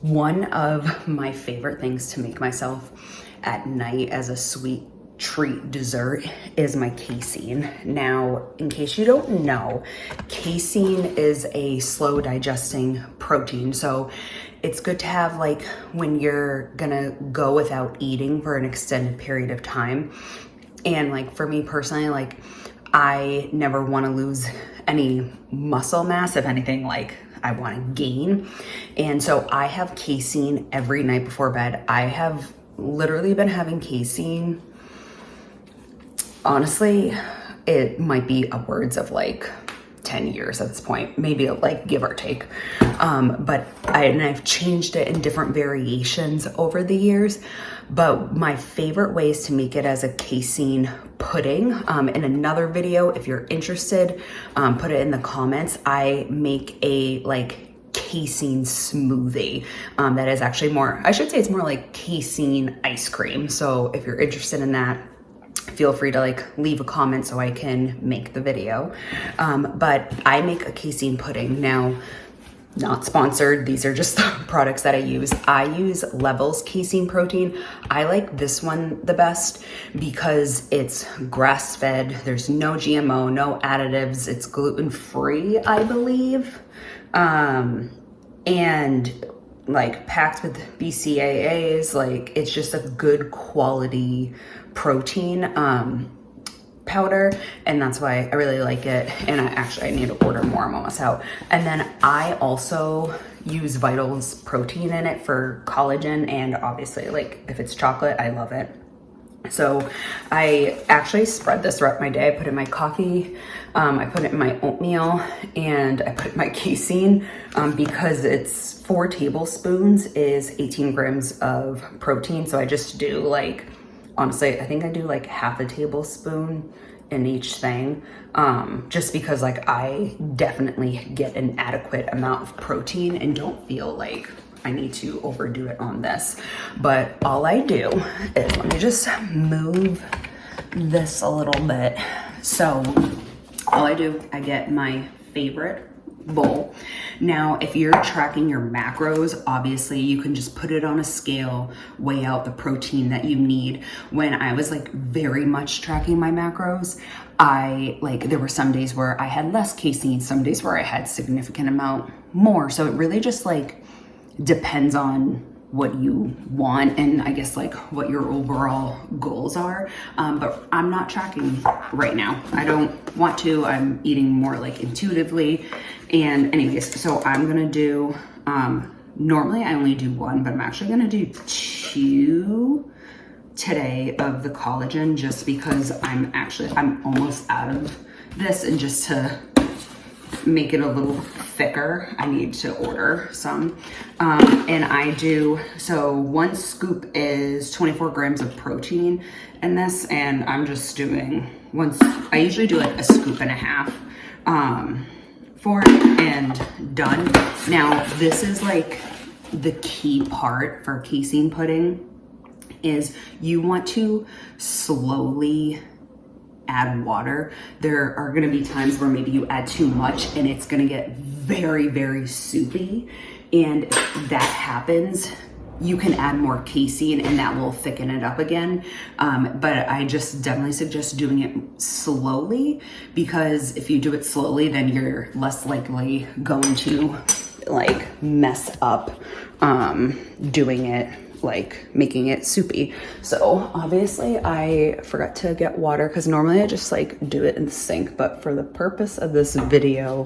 One of my favorite things to make myself at night as a sweet treat dessert is my casein. Now, in case you don't know, casein is a slow digesting protein. So it's good to have like when you're gonna go without eating for an extended period of time. And like for me personally, like I never want to lose any muscle mass. If anything, like I want to gain. And so I have casein every night before bed. I have literally been having casein. Honestly, it might be upwards of like 10 years at this point, maybe like give or take. But I've changed it in different variations over the years. But my favorite way is to make it as a casein pudding. In another video, if you're interested, put it in the comments. I make a like casein smoothie that is actually more, I should say it's more like casein ice cream. So if you're interested in that, feel free to like leave a comment so I can make the video. But I make a casein pudding. Now, not sponsored. These are just the products that I use. I use Levels Casein Protein. I like this one the best because it's grass-fed. There's no GMO, no additives. It's gluten-free, I believe. And like packed with BCAAs, like it's just a good quality protein powder, and that's why I really like it. And I need to order more. I'm almost out. And then I also use Vitals protein in it for collagen, and obviously like if it's chocolate, I love it. So I actually spread this throughout my day. I put it in my coffee, I put it in my oatmeal, and I put my casein because it's 4 tablespoons is 18 grams of protein. So I just do like, honestly, I think I do like half a tablespoon in each thing, just because like I definitely get an adequate amount of protein and don't feel like I need to overdo it on this. But all I do is, let me just move this a little bit. So all I do, I get my favorite bowl. Now, if you're tracking your macros, obviously you can just put it on a scale, weigh out the protein that you need. When I was like very much tracking my macros, there were some days where I had less casein, some days where I had significant amount more. So it really just like depends on what you want and I guess like what your overall goals are. But I'm not tracking right now. I don't want to. I'm eating more like intuitively. And anyways, so I'm gonna do, normally I only do 1, but I'm actually gonna do 2 today of the collagen just because I'm almost out of this, and just to make it a little thicker, I need to order some. And I do, so 1 scoop is 24 grams of protein in this, and I'm just doing I usually do like a scoop and a half for it and done. Now, this is like the key part for casein pudding is you want to slowly add water. There are going to be times where maybe you add too much and it's going to get very, very soupy. And if that happens, you can add more casein and that will thicken it up again. But I just definitely suggest doing it slowly, because if you do it slowly, then you're less likely going to like mess up doing it, like making it soupy. So obviously I forgot to get water because normally I just like do it in the sink, but for the purpose of this video,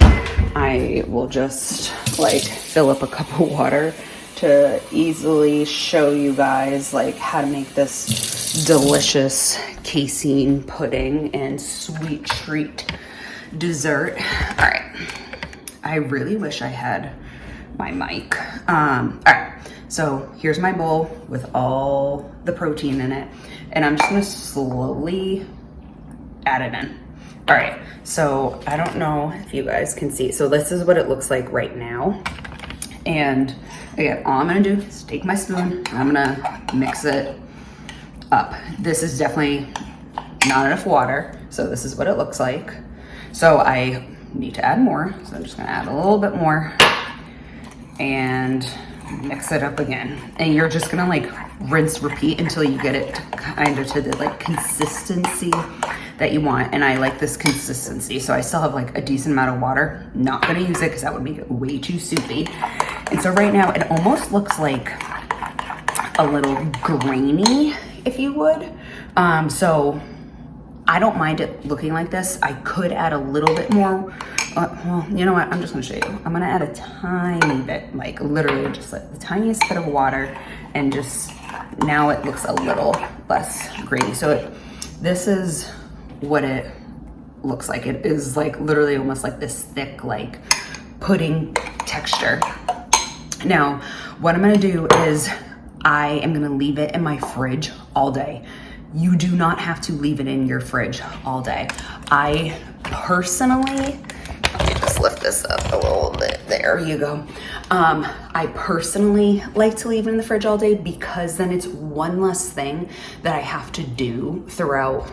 I will just like fill up a cup of water to easily show you guys like how to make this delicious casein pudding and sweet treat dessert. All right, I really wish I had my mic. All right, so here's my bowl with all the protein in it, and I'm just gonna slowly add it in. All right, so I don't know if you guys can see. So this is what it looks like right now. And again, all I'm gonna do is take my spoon and I'm gonna mix it up. This is definitely not enough water, so this is what it looks like. So I need to add more, so I'm just gonna add a little bit more. And mix it up again. And you're just gonna like rinse, repeat until you get it to kind of to the like consistency that you want. And I like this consistency. So I still have like a decent amount of water. Not gonna use it because that would make it way too soupy. And so right now it almost looks like a little grainy, if you would. So I don't mind it looking like this. I could add a little bit more. Well, you know what? I'm just gonna show you. I'm gonna add a tiny bit, like literally just like the tiniest bit of water, and just now it looks a little less grainy. So this is what it looks like. It is like literally almost like this thick, like pudding texture. Now, what I'm gonna do is I am gonna leave it in my fridge all day. You do not have to leave it in your fridge all day. I personally, let me just lift this up a little bit. There you go. I personally like to leave it in the fridge all day because then it's one less thing that I have to do throughout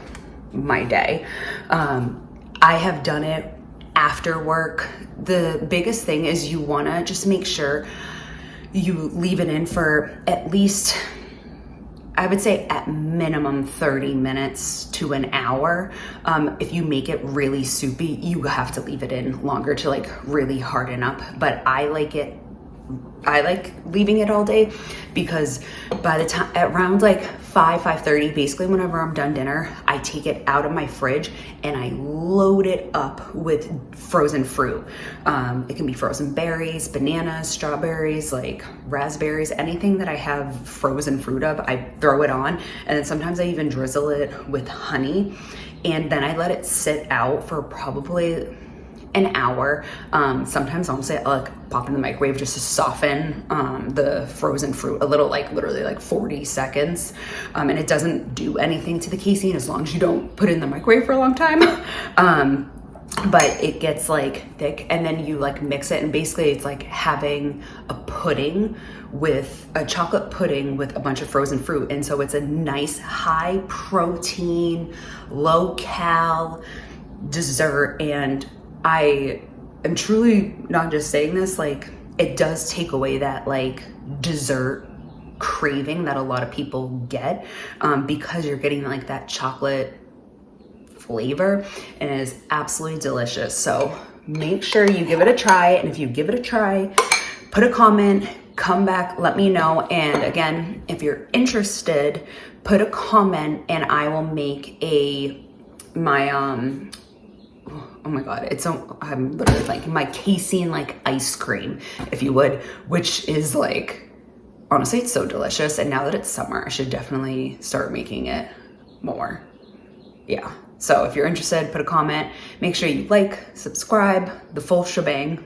my day. I have done it after work. The biggest thing is you wanna just make sure you leave it in for at least, I would say at minimum 30 minutes to an hour. If you make it really soupy, you have to leave it in longer to like really harden up. But I like leaving it all day because by the time, at around like 5:30, basically whenever I'm done dinner, I take it out of my fridge and I load it up with frozen fruit. It can be frozen berries, bananas, strawberries, like raspberries, anything that I have frozen fruit of, I throw it on. And then sometimes I even drizzle it with honey. And then I let it sit out for probably an hour. Sometimes I'll say like pop in the microwave just to soften the frozen fruit a little, like literally like 40 seconds. And it doesn't do anything to the casein as long as you don't put it in the microwave for a long time. But it gets like thick and then you like mix it and basically it's like having a pudding with a chocolate pudding with a bunch of frozen fruit. And so it's a nice high protein, low cal dessert. And I am truly not just saying this, like it does take away that like dessert craving that a lot of people get because you're getting like that chocolate flavor and it is absolutely delicious. So make sure you give it a try. And if you give it a try, put a comment, come back, let me know. And again, if you're interested, put a comment and I will make my oh my God, I'm literally like my casein like ice cream, if you would, which is like, honestly, it's so delicious. And now that it's summer, I should definitely start making it more. Yeah. So if you're interested, put a comment, make sure you like, subscribe, the full shebang.